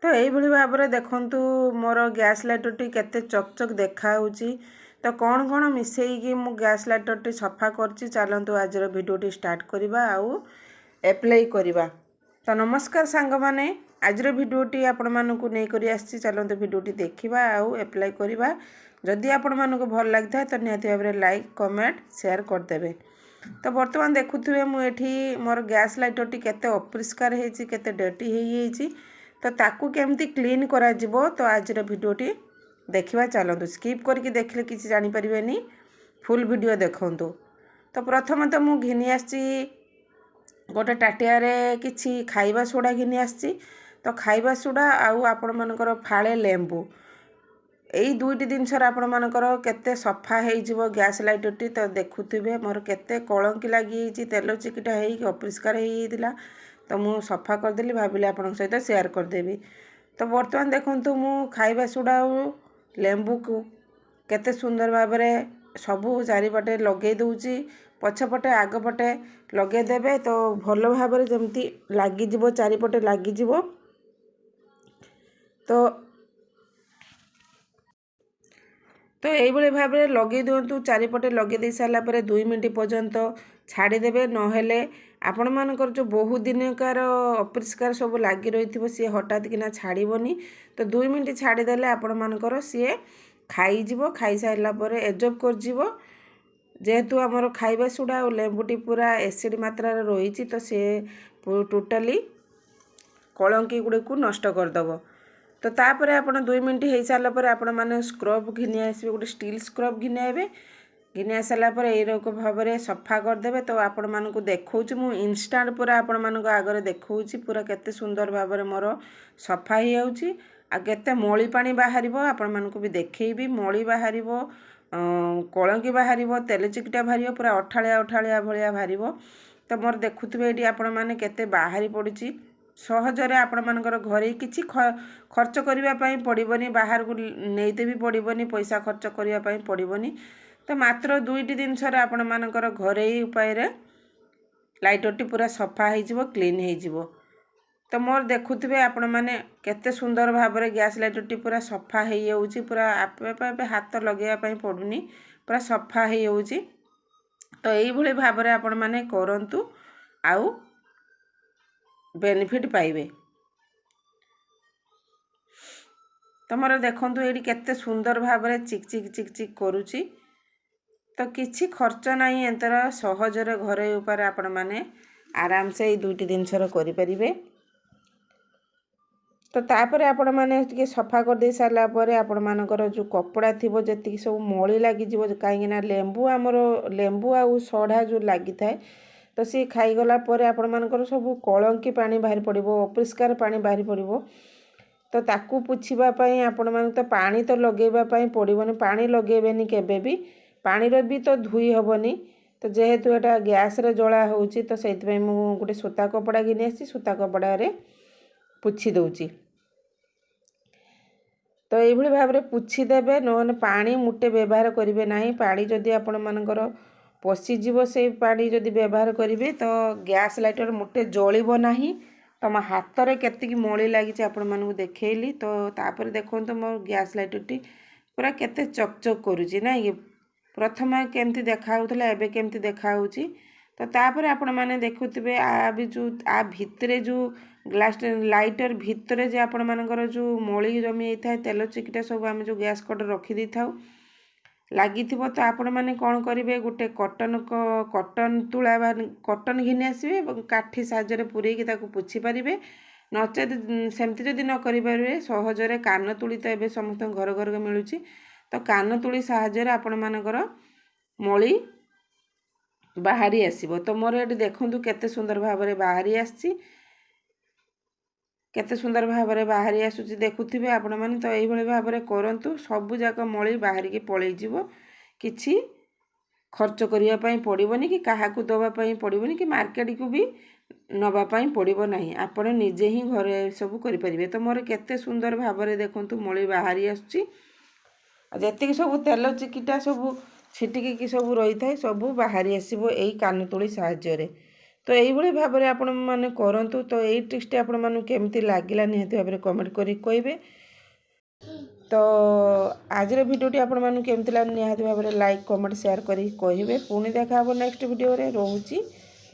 तो এইଭଳି ଭାବରେ ଦେଖନ୍ତୁ ମୋର ଗ୍ୟାସ୍ ଲାଇଟରଟି କେତେ ଚକଚକ ଦେଖାଯାଉଛି। ତ କ'ଣ କ'ଣ ମିଶେଇକି ମୁଁ ଗ୍ୟାସ୍ ଲାଇଟରଟି ସଫା କରିଛି ଚାଲନ୍ତୁ ଆଜିର ଭିଡ଼ିଓଟି ଷ୍ଟାର୍ଟ କରିବା ଆଉ ଆପ୍ଲାଏ କରିବା। ତ ନମସ୍କାର ସାଙ୍ଗମାନେ, ଆଜିର ଭିଡ଼ିଓଟି ଆପଣମାନଙ୍କୁ ନେଇକରି ଆସିଛି। ଚାଲନ୍ତୁ ଭିଡ଼ିଓଟି ଦେଖିବା ଆଉ ଆପ୍ଲାଏ କରିବା। ଯଦି ଆପଣମାନଙ୍କୁ ଭଲ ଲାଗିଥାଏ ତ ନିହାତି ଭାବରେ ଲାଇକ୍ କମେଣ୍ଟ ସେୟାର କରିଦେବେ। ତ ବର୍ତ୍ତମାନ ଦେଖୁଥିବେ ମୁଁ ଏଠି ମୋର ଗ୍ୟାସ୍ ଲାଇଟରଟି କେତେ ଅପରିଷ୍କାର ହେଇଛି, କେତେ ଡର୍ଟି ହେଇଯାଇଛି। तो ताकू केमती क्लीन करा जिवो तो आजिर भिडियोटी देखिबा चलतु। स्किप करके देखले किसी जानि परिबेनी, फुल वीडियो देखंतु। तो प्रथम तो मु घिनी आछि गोटे टाटिया रे किछि खाइबा सोडा घिनी आछि। तो खाइबा सोडा आउ आपण मानकर फाळे लेंबू एई दुईटी दिन सर आपण मानकर केते सफा हेइ जिवो गैस लाइटरटी। तो देखुथिबे मोर केते कलंकी लागि छि, तेल चिकिटा हेइ अपरिष्कार हेइदिला। तो मु सफा करदेली, भाविले आपन सहित शेयर करदेबी। तो बर्तमान देखंतु मु खाइबा सोडा लेंबू को केते सुंदर भाबरे सबू चारिपटे लगे दउची। पछपटे आगपटे लगे देबे तो भलो भाबरे जेमती लागि जिवो, चारिपटे लागि जिवो। तो এইভাবে ভাবে লগাই দিও। চারিপটে লগাই দিয়ে সারা পরে 2 মিনিট পর্যন্ত ছাড়িদেবে, নহলে आपण मानकर जो बहुत दिनकार अपरिष्कार सब लगी रही सी हठात किना छाड़बनी। तो 2 मिनिट छाड़देले आपण मानकर सी खाईज, खाई सारा पर एजब कर जेहेतु आमर खाइबा सोडा और लेंबूटी पूरा एसिड मात्रा रही, तो सी टोटाली कलंकी गुड़ी को नष्ट करदेव। तो तापर आपण 2 मिनिट हो सारा पर आपण मैंने स्क्रब घिनी आसबे, गोटे स्टील स्क्रब घिनी आए। घिनी आस सारा पर यक भाव में सफा करदे। तो आपण मानक देखा मु इनस्टाट पूरा आपण मान आगे देखा पूरा केते सुंदर भाव में मोर सफा हो केते मली पानी बाहर। आपण मानक भी देखी मली बाहर, कलंकी बाहर, तेल चिकिटा बाहर, पूरा अठालिया अठालिया भाया बाहर। तो मोर देखुवे ये आपण मैंने केते बाहरी पड़ी सहजरे आपण मानकर घरे किछि खर्च करने पड़बनी, बाहर को नहींते भी पड़बनी, पैसा खर्च करने पड़बनी। तो मात्र 2टी दिन आपण मानकर घरे उपाय लाइटरटी पूरा सफा हो क्लीन हो। तो मोर देखुवे आपण मैंने केते सुंदर भाव में गैस लाइटरटी पूरा सफा हो, पूरा आपे हाथ लगेवाई पड़ुनी, पूरा सफा हो। तो यही भाव में आपण मैंने करंतु आउ बेनिफिट पाइबे। तो मोर देखंतु एडी केते सुंदर भाव में चिक चिक चिक चिक करूची। तो किछि खर्च नहीं, एंतर सहजरे घरे उपर आपण माने आराम से ये 2टी दिन करि परिबे। तो तापर आपण माने टिके सफा कर दे सारला परे आपण मानकर जो कपड़ा थिबो जति सब मळी लागि जिवो, काहे ना लेंबू आमर लेंबू आउ सढ़ा जो लागि थाए। तो सी खाई गला परे आपण मानकर सब कलंकी पानी बाहर पड़िबो, अपरिष्कार पानी बाहर पड़िबो। तो ताकू पुछिबा पई आपण मान तो पानी तो लगेबा पई पड़िबोनी, पानी लगेबेनी केबे भी, पानी रो भी तो धुई हबनी। तो जेहेतु एटा गैस रे जळा होउची तो सेति पई मु गुटे सूता कपड़ा घिनि आसी, सूता कपड़ा रे पुछि दउची। तो এইভাবে ভাবে পুছি দেবে, নহলে পানি মুটে ব্যবহার করিবে নাই। পানি যদি आपण मानकर पशिଯିव से पानी जदि व्यवहार करेंगे तो गैस लाइटर मुटे जलिब नाही। तो मो हाथ में केतिकी मली लगी आपण मानू देखली। तो तापर देखो तो मो गैस लाइटरटी पूरा केते चकचक करुची ना। ये प्रथम केमती देखा होतला, एबे केमती देखा होची। तो तापर आपण माने देखुथिबे आ भी जो आ भितरे जो ग्लास लाइटर भितरे जे आपण मानकर जो मली जमी था, तेल चिकिटा सब आम जो गैस कट रखी दी था लगी। तो आपण मैंने कौन करेंगे, गोटे कटन तुला कटन घिनी आसबे, काठी साहाय्य पूरेकी पोछि पारे। नचेत सेमती जदि न करें सहजरे कान तुली, तो ये समस्त घर घर के मिलूँ। तो कान तुली साहाय्य आपण मानकर मली बाहरी आसबो। तो मोर ये देखंतु केते सुंदर भाव में बाहरी आसी, केते सुंदर भाव में बाहरी आसुची देखुथिबे आपण माने। तो यही भाव में करंतु, सबु जाक मली बाहर की पलई जिवो, किछि खर्च करिया पई पड़िबोनी कि काहाकू दबा पई पड़िबोनी कि मार्केट को भी नबा पई पड़िबो नाही। आपण निजे ही घरे सब करि परिबे। तो मोर केते सुंदर भाव में देखंतु मली बाहरी आसुची, जेतिक सब तेल चिकिटा सब छिटिकी सब रही थाए सब बाहरी आसबो एई कान तुली साहाय्य रे। तो यही भाव में आपण मैंने करूँ। तो यही ट्रिक्सटी आपण मानू केमती लगिला निहाती भाव में कमेंट करी कहे। तो आज भिडियोटी आपण मानू केमती लगे निहाती भाव में लाइक कमेंट शेयर करी कहे। पुणी देखा नेक्स्ट वीडियो रे। रोची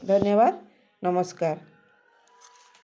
धन्यवाद, नमस्कार।